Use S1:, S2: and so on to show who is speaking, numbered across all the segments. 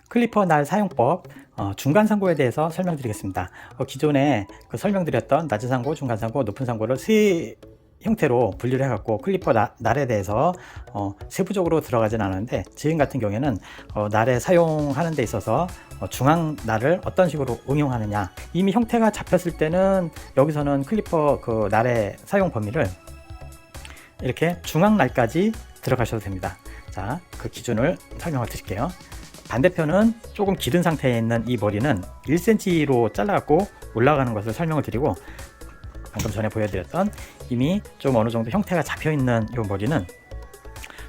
S1: 클리퍼 날 사용법 중간 상고에 대해서 설명드리겠습니다. 기존에 설명드렸던 낮은 상고, 중간 상고, 높은 상고를 세 형태로 분류를 해갖고 클리퍼 날에 대해서 세부적으로 들어가진 않았는데, 지금 같은 경우에는 날에 사용하는 데 있어서 중앙 날을 어떤 식으로 응용하느냐, 이미 형태가 잡혔을 때는 여기서는 클리퍼 날의 사용 범위를 이렇게 중앙 날까지 들어가셔도 됩니다. 자, 그 기준을 설명을 드릴게요. 반대편은 조금 기른 상태에 있는 이 머리는 1cm로 잘라갖고 올라가는 것을 설명을 드리고, 방금 전에 보여드렸던 이미 좀 어느 정도 형태가 잡혀있는 이 머리는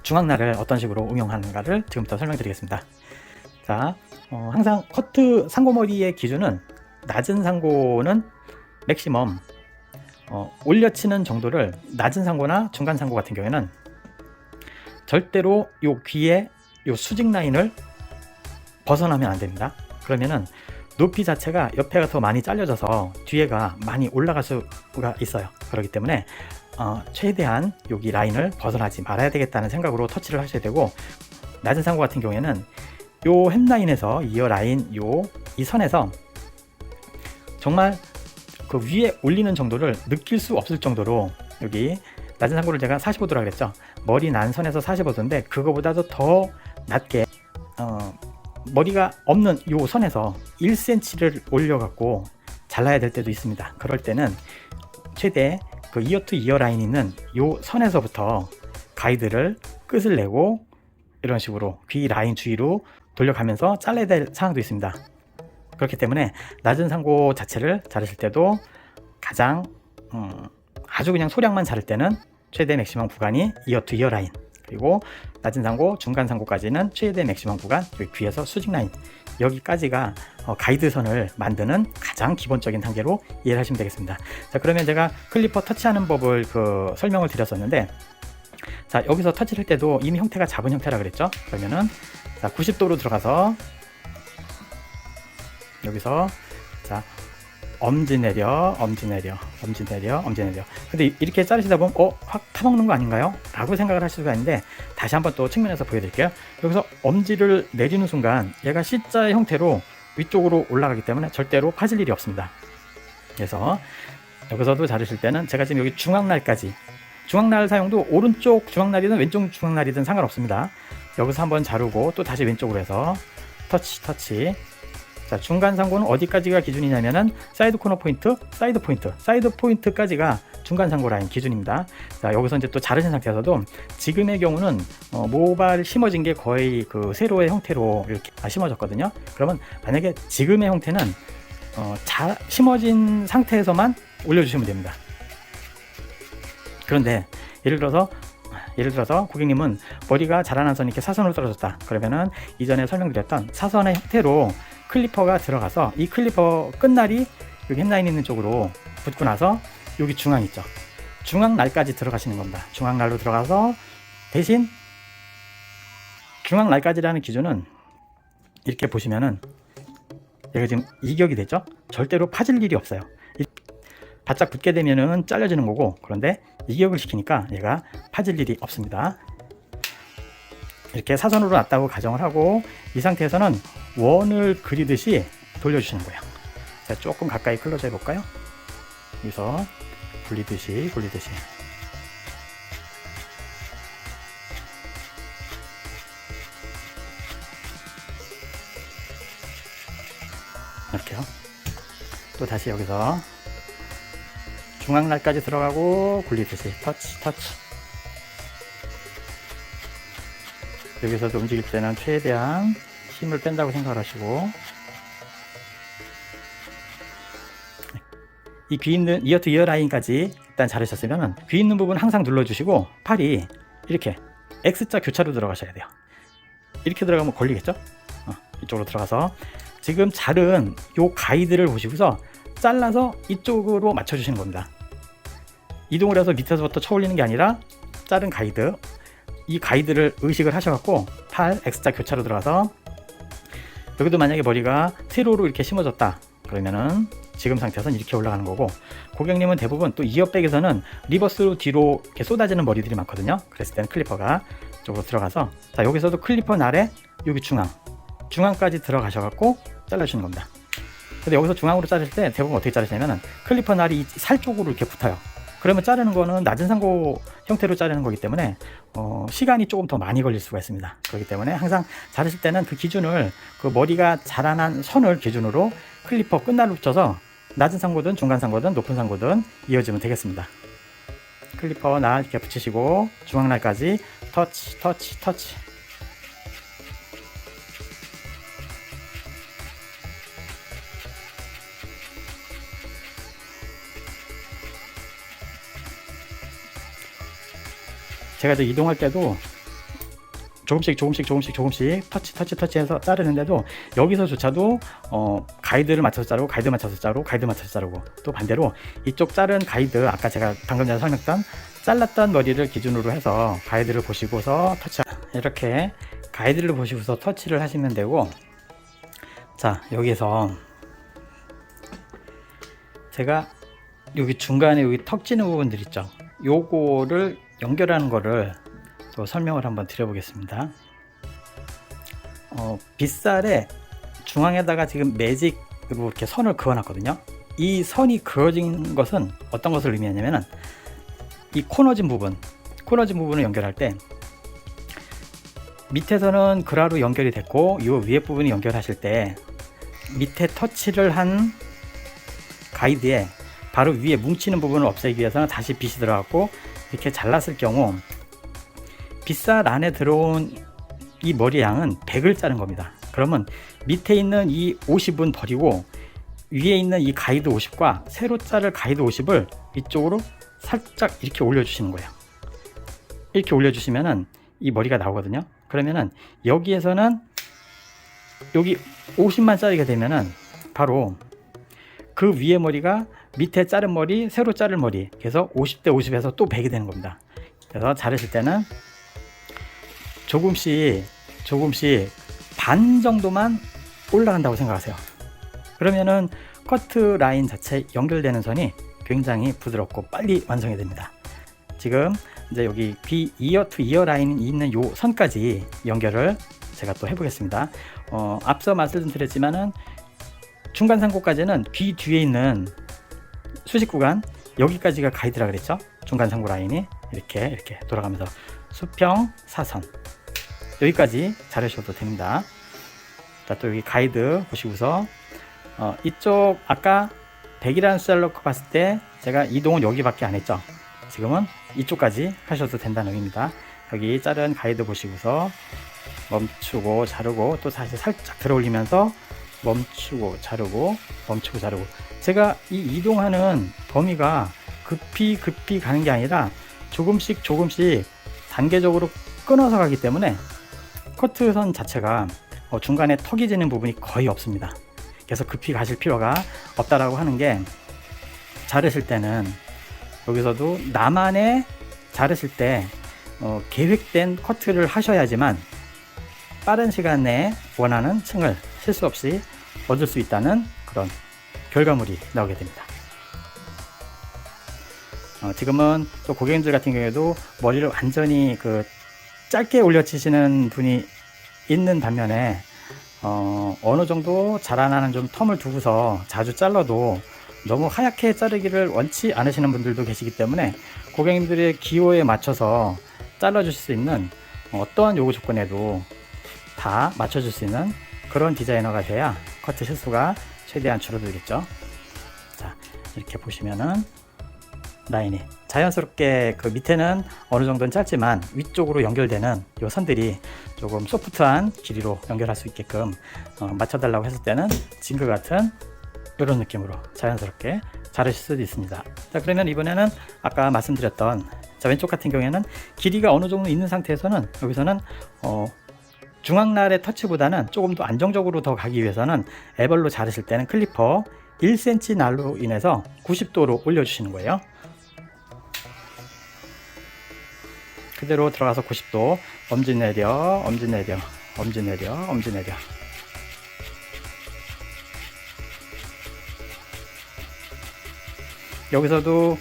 S1: 중앙날을 어떤 식으로 응용하는가를 지금부터 설명드리겠습니다. 자, 항상 커트 상고머리의 기준은 낮은 상고는 맥시멈 올려치는 정도를, 낮은 상고나 중간 상고 같은 경우에는 절대로 요 귀에 요 수직 라인을 벗어나면 안 됩니다. 그러면은 높이 자체가 옆에가 더 많이 잘려져서 뒤에가 많이 올라갈 수가 있어요. 그렇기 때문에 최대한 여기 라인을 벗어나지 말아야 되겠다는 생각으로 터치를 하셔야 되고, 낮은 상고 같은 경우에는 요 햄라인에서 이어 라인 이 선에서 정말 그 위에 올리는 정도를 느낄 수 없을 정도로, 여기 낮은 상고를 제가 45도라 그랬죠. 머리 난 선에서 45도인데 그거보다도 더 낮게 머리가 없는 요 선에서 1cm를 올려갖고 잘라야 될 때도 있습니다. 그럴 때는 최대 그 이어 투 이어 라인 있는 요 선에서부터 가이드를 끝을 내고 이런 식으로 귀 라인 주위로 돌려가면서 잘라야 될 상황도 있습니다. 그렇기 때문에 낮은 상고 자체를 자르실 때도 가장 아주 그냥 소량만 자를 때는 최대 맥시멈 구간이 이어 투 이어 라인, 그리고 낮은 상고, 중간 상고까지는 최대 맥시멈 구간, 여기 귀에서 수직 라인, 여기까지가 가이드선을 만드는 가장 기본적인 단계로 이해를 하시면 되겠습니다. 자, 그러면 제가 클리퍼 터치하는 법을 설명을 드렸었는데, 자, 여기서 터치할 때도 이미 형태가 잡은 형태라 그랬죠. 그러면은 자, 90도로 들어가서 여기서 자, 엄지 내려, 엄지 내려, 엄지 내려, 엄지 내려. 근데 이렇게 자르시다 보면 확 타먹는 거 아닌가요? 라고 생각을 하실 수가 있는데, 다시 한번 또 측면에서 보여드릴게요. 여기서 엄지를 내리는 순간 얘가 C자 형태로 위쪽으로 올라가기 때문에 절대로 파질 일이 없습니다. 그래서 여기서도 자르실 때는 제가 지금 여기 중앙날까지, 중앙날 사용도 오른쪽 중앙날이든 왼쪽 중앙날이든 상관없습니다. 여기서 한번 자르고 또 다시 왼쪽으로 해서 터치. 자, 중간 상고는 어디까지가 기준이냐면은 사이드 코너 포인트, 사이드 포인트까지가 중간 상고 라인 기준입니다. 자, 여기서 이제 또 자르신 상태에서도 지금의 경우는 모발 심어진 게 거의 세로의 형태로 이렇게 심어졌거든요. 그러면 만약에 지금의 형태는 심어진 상태에서만 올려주시면 됩니다. 그런데 예를 들어서 고객님은 머리가 자라난 선이 이렇게 사선으로 떨어졌다. 그러면은 이전에 설명드렸던 사선의 형태로 클리퍼가 들어가서 이 클리퍼 끝날이 여기 햄라인 있는 쪽으로 붙고 나서 여기 중앙 있죠. 중앙 날까지 들어가시는 겁니다. 중앙 날로 들어가서, 대신 중앙 날까지라는 기준은 이렇게 보시면은 얘가 지금 이격이 되죠. 절대로 파질 일이 없어요. 바짝 붙게 되면은 잘려지는 거고, 그런데 이격을 시키니까 얘가 파질 일이 없습니다. 이렇게 사선으로 놨다고 가정을 하고, 이 상태에서는 원을 그리듯이 돌려주시는 거예요. 자, 조금 가까이 클로즈 해볼까요? 여기서 굴리듯이 이렇게요. 또 다시 여기서 중앙날까지 들어가고 굴리듯이 터치. 여기서도 움직일 때는 최대한 힘을 뺀다고 생각을 하시고, 이 귀 있는 이어 투 이어 라인까지 일단 자르셨으면 귀 있는 부분 항상 눌러주시고, 팔이 이렇게 X자 교차로 들어가셔야 돼요. 이렇게 들어가면 걸리겠죠? 이쪽으로 들어가서 지금 자른 요 가이드를 보시고서 잘라서 이쪽으로 맞춰주시는 겁니다. 이동을 해서 밑에서부터 쳐올리는 게 아니라 자른 가이드, 이 가이드를 의식을 하셔갖고 팔 X자 교차로 들어가서, 여기도 만약에 머리가 세로로 이렇게 심어졌다 그러면은 지금 상태에서는 이렇게 올라가는 거고, 고객님은 대부분 또 이어백에서는 리버스로 뒤로 이렇게 쏟아지는 머리들이 많거든요. 그랬을 때는 클리퍼가 이쪽으로 들어가서, 자, 여기서도 클리퍼 날에 여기 중앙 중앙까지 들어가셔갖고 잘라주시는 겁니다. 근데 여기서 중앙으로 자를 때 대부분 어떻게 자르시냐면은 클리퍼 날이 이 살 쪽으로 이렇게 붙어요. 그러면 자르는 거는 낮은 상고 형태로 자르는 거기 때문에 시간이 조금 더 많이 걸릴 수가 있습니다. 그렇기 때문에 항상 자르실 때는 그 기준을, 그 머리가 자라난 선을 기준으로 클리퍼 끝날로 붙여서 낮은 상고든 중간 상고든 높은 상고든 이어지면 되겠습니다. 클리퍼 날 이렇게 붙이시고 중앙날까지 터치 터치 터치. 제가 이제 이동할 때도 조금씩 터치해서 자르는데도 여기서조차도 가이드를 맞춰서 자르고 가이드 맞춰서 자르고 가이드 맞춰서 자르고, 또 반대로 이쪽 자른 가이드, 아까 제가 방금 전에 설명했던 잘랐던 머리를 기준으로 해서 가이드를 보시고서 이렇게 가이드를 보시고서 터치를 하시면 되고, 자 여기에서 제가 여기 중간에 여기 턱 지는 부분들 있죠, 요거를 연결하는 거를 또 설명을 한번 드려보겠습니다. 빗살에 중앙에다가 지금 매직으로 이렇게 선을 그어놨거든요. 이 선이 그어진 것은 어떤 것을 의미하냐면은 이 코너진 부분을 연결할 때 밑에서는 그라로 연결이 됐고 이 위에 부분이 연결하실 때 밑에 터치를 한 가이드에 바로 위에 뭉치는 부분을 없애기 위해서는 다시 빗이 들어갔고 이렇게 잘랐을 경우 빗살 안에 들어온 이 머리 양은 100을 자른 겁니다. 그러면 밑에 있는 이 50은 버리고 위에 있는 이 가이드 50과 새로 자를 가이드 50을 이쪽으로 살짝 이렇게 올려주시는 거예요. 이렇게 올려주시면은 이 머리가 나오거든요. 그러면은 여기에서는 여기 50만 자르게 되면은 바로 그 위에 머리가 밑에 자른 머리, 새로 자른 머리, 그래서 50대 50에서 또 100이 되는 겁니다. 그래서 자르실 때는 조금씩 반 정도만 올라간다고 생각하세요. 그러면은 커트 라인 자체 연결되는 선이 굉장히 부드럽고 빨리 완성이 됩니다. 지금 이제 여기 귀 이어 투 이어 라인이 있는 요 선까지 연결을 제가 또 해보겠습니다. 앞서 말씀드렸지만은 중간 상고까지는 귀 뒤에 있는 수직 구간, 여기까지가 가이드라 그랬죠. 중간 상고 라인이 이렇게 돌아가면서 수평 사선 여기까지 자르셔도 됩니다. 자, 또 여기 가이드 보시고서 이쪽 아까 100이라는 숫자를 넣고 봤을 때 제가 이동은 여기밖에 안 했죠. 지금은 이쪽까지 하셔도 된다는 의미입니다. 여기 자른 가이드 보시고서 멈추고 자르고 또 다시 살짝 들어 올리면서 멈추고 자르고 멈추고 자르고, 제가 이 이동하는 범위가 급히 가는 게 아니라 조금씩 단계적으로 끊어서 가기 때문에 커트선 자체가 중간에 턱이 지는 부분이 거의 없습니다. 그래서 급히 가실 필요가 없다라고 하는 게, 자르실 때는 여기서도 나만의 자르실 때 계획된 커트를 하셔야지만 빠른 시간 내에 원하는 층을 실수 없이 얻을 수 있다는 그런 결과물이 나오게 됩니다. 지금은 또 고객님들 같은 경우에도 머리를 완전히 짧게 올려치시는 분이 있는 반면에 어느 정도 자라나는 좀 텀을 두고서 자주 잘라도 너무 하얗게 자르기를 원치 않으시는 분들도 계시기 때문에 고객님들의 기호에 맞춰서 잘라주실 수 있는 어떠한 요구 조건에도 다 맞춰줄 수 있는 그런 디자이너가 돼야 커트 실수가 최대한 줄어들겠죠. 자, 이렇게 보시면은 라인이 자연스럽게 그 밑에는 어느 정도는 짧지만 위쪽으로 연결되는 요 선들이 조금 소프트한 길이로 연결할 수 있게끔 맞춰달라고 했을 때는 징크 같은 이런 느낌으로 자연스럽게 자르실 수도 있습니다. 자, 그러면 이번에는 아까 말씀드렸던 왼쪽 같은 경우에는 길이가 어느 정도 있는 상태에서는 여기서는 중앙날의 터치보다는 조금 더 안정적으로 더 가기 위해서는 애벌로 자르실 때는 클리퍼 1cm 날로 인해서 90도로 올려주시는 거예요. 그대로 들어가서 90도 엄지 내려 여기서도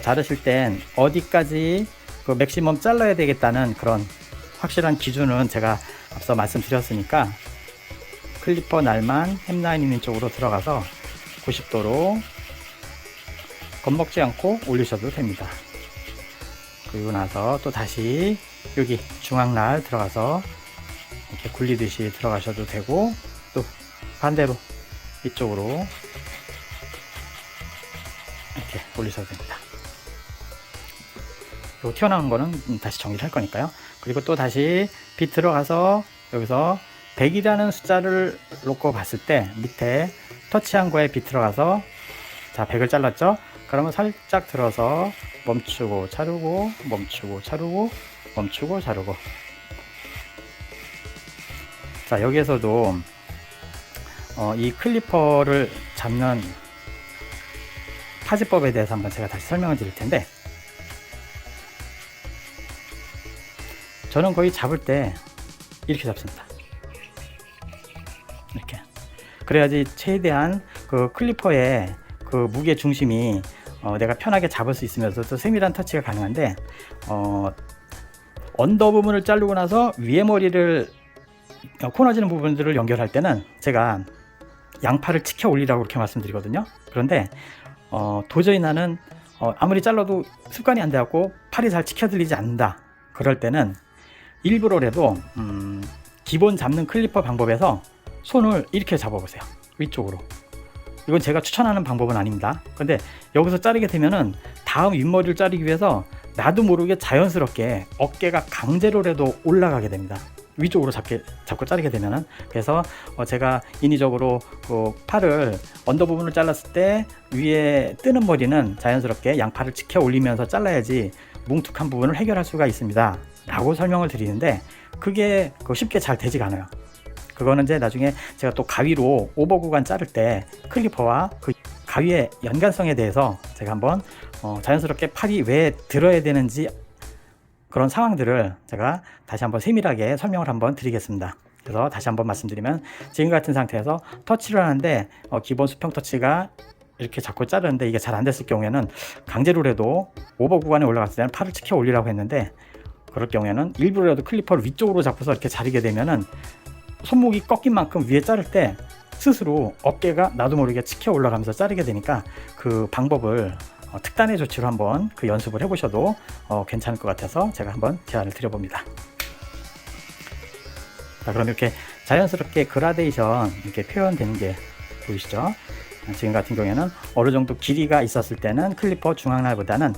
S1: 자르실 땐 어디까지 그 맥시멈 잘라야 되겠다는 그런 확실한 기준은 제가 앞서 말씀드렸으니까 클리퍼 날만 햄라인 있는 쪽으로 들어가서 90도로 겁먹지 않고 올리셔도 됩니다. 그리고 나서 또 다시 여기 중앙날 들어가서 이렇게 굴리듯이 들어가셔도 되고, 또 반대로 이쪽으로 이렇게 올리셔도 됩니다. 그리고 튀어나온 거는 다시 정리를 할 거니까요. 그리고 또 다시 빛 들어가서 여기서 100이라는 숫자를 놓고 봤을 때 밑에 터치한 거에 빛 들어가서, 자 100을 잘랐죠. 그러면 살짝 들어서 멈추고 자르고 멈추고 자르고 멈추고 자르고. 자 여기에서도 이 클리퍼를 잡는 파지법에 대해서 한번 제가 다시 설명을 드릴 텐데, 저는 거의 잡을 때 이렇게 잡습니다. 이렇게. 그래야지 최대한 그 클리퍼의 그 무게 중심이 내가 편하게 잡을 수 있으면서 또 세밀한 터치가 가능한데, 언더 부분을 자르고 나서 위에 머리를 코너지는 부분들을 연결할 때는 제가 양팔을 치켜 올리라고 그렇게 말씀드리거든요. 그런데 도저히 나는 아무리 잘라도 습관이 안 돼갖고 팔이 잘 치켜 들리지 않는다, 그럴 때는 일부러라도 기본 잡는 클리퍼 방법에서 손을 이렇게 잡아보세요. 위쪽으로. 이건 제가 추천하는 방법은 아닙니다. 근데 여기서 자르게 되면은 다음 윗머리를 자르기 위해서 나도 모르게 자연스럽게 어깨가 강제로라도 올라가게 됩니다. 위쪽으로 잡고 자르게 되면은. 그래서 제가 인위적으로 그 팔을 언더 부분을 잘랐을 때 위에 뜨는 머리는 자연스럽게 양팔을 치켜 올리면서 잘라야지 뭉툭한 부분을 해결할 수가 있습니다 라고 설명을 드리는데, 그게 쉽게 잘 되지가 않아요. 그거는 이제 나중에 제가 또 가위로 오버 구간 자를 때 클리퍼와 그 가위의 연관성에 대해서 제가 한번 자연스럽게 팔이 왜 들어야 되는지 그런 상황들을 제가 다시 한번 세밀하게 설명을 한번 드리겠습니다. 그래서 다시 한번 말씀드리면, 지금 같은 상태에서 터치를 하는데 기본 수평 터치가 이렇게 자꾸 자르는데 이게 잘 안 됐을 경우에는 강제로라도 오버 구간에 올라갔을 때는 팔을 치켜 올리라고 했는데, 그럴 경우에는 일부러라도 클리퍼를 위쪽으로 잡고서 이렇게 자르게 되면은 손목이 꺾인 만큼 위에 자를 때 스스로 어깨가 나도 모르게 치켜 올라가면서 자르게 되니까, 그 방법을 특단의 조치로 한번 그 연습을 해보셔도 괜찮을 것 같아서 제가 한번 제안을 드려봅니다. 자, 그럼 이렇게 자연스럽게 그라데이션 이렇게 표현되는 게 보이시죠? 지금 같은 경우에는 어느 정도 길이가 있었을 때는 클리퍼 중앙날보다는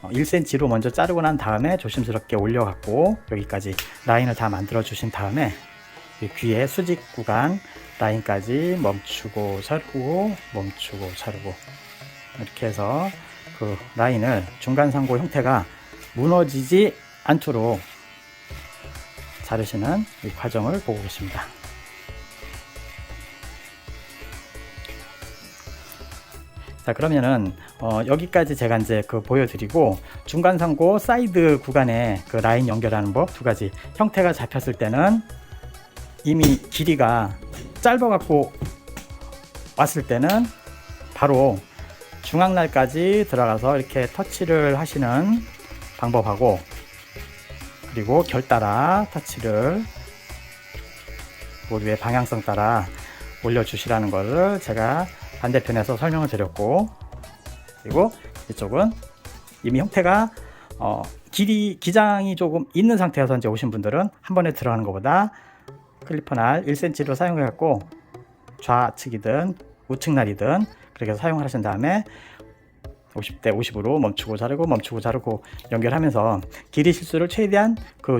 S1: 1cm로 먼저 자르고 난 다음에 조심스럽게 올려갖고 여기까지 라인을 다 만들어 주신 다음에 귀의 수직 구간 라인까지 멈추고 자르고 멈추고 자르고, 이렇게 해서 그 라인을 중간상고 형태가 무너지지 않도록 자르시는 이 과정을 보고 계십니다. 자, 그러면은 여기까지 제가 이제 보여드리고, 중간상고 사이드 구간에 그 라인 연결하는 법 두 가지. 형태가 잡혔을 때는 이미 길이가 짧아 갖고 왔을 때는 바로 중앙날까지 들어가서 이렇게 터치를 하시는 방법하고, 그리고 결 따라 터치를 모두의 방향성 따라 올려주시라는 것을 제가 반대편에서 설명을 드렸고, 그리고 이쪽은 이미 형태가 기장이 조금 있는 상태에서 이제 오신 분들은 한 번에 들어가는 것보다 클리퍼 날 1cm로 사용해 갖고 좌측이든 우측날이든 그렇게 해서 사용하신 다음에 50대 50으로 멈추고 자르고 멈추고 자르고 연결하면서 길이 실수를 최대한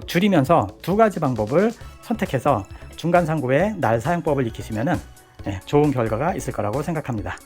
S1: 줄이면서 두 가지 방법을 선택해서 중간상고의 날 사용법을 익히시면은 좋은 결과가 있을 거라고 생각합니다.